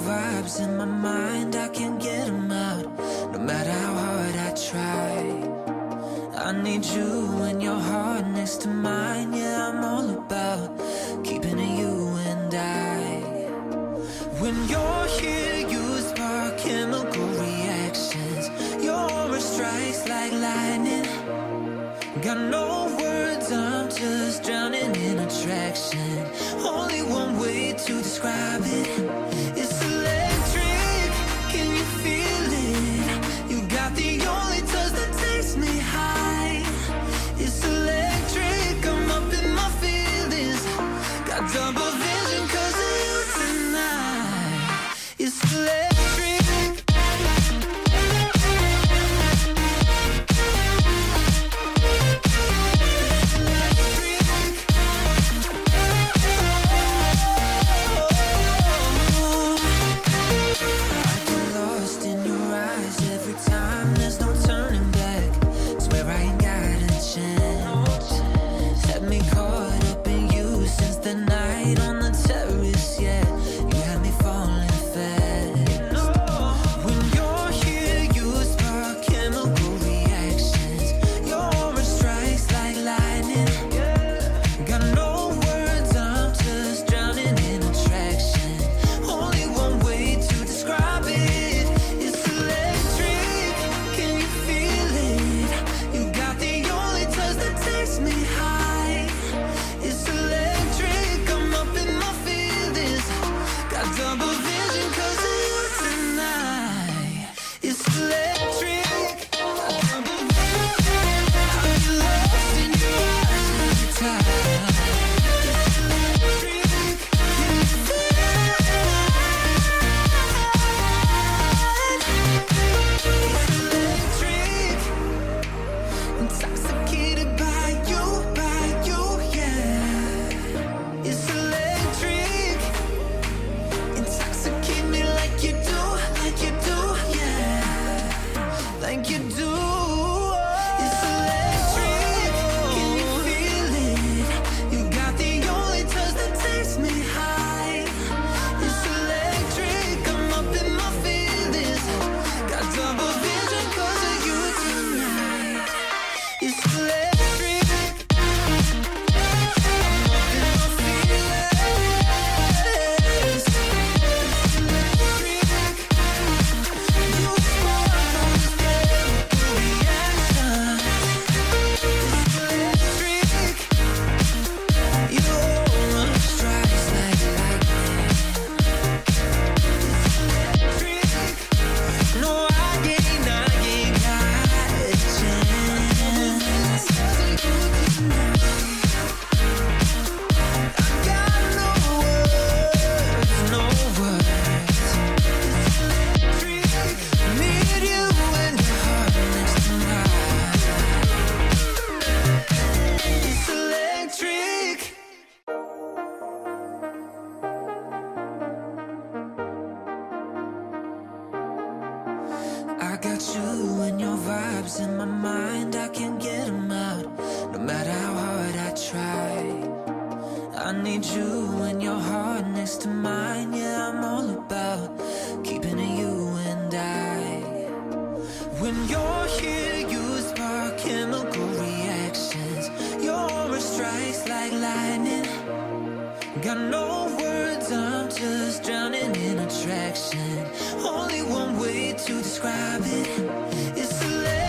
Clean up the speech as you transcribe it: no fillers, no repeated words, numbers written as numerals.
vibes in my mind, I can't get them out. No matter how hard I try, I need you and your heart next to mine. Yeah, I'm all about keeping it you and I. When you're here, you spark chemical reactions. Your aura strikes like lightning. Got no words, I'm just drowning in attraction. Only one way to describe it. It's electric, can you feel it? You got the only touch that takes me high. It's electric, I'm up in my feelings. Got double vision 'cause of you tonight. It's electric. I got you and your vibes in my mind, I can't get them out. No matter how hard I try, I need you and your heart next to mine. Yeah, I'm all about keeping it you and I. When you're here, you spark chemical reactions. Your aura strikes like lightning. Got no words, I'm just drowning in attraction. Only one way to describe it. It's electric.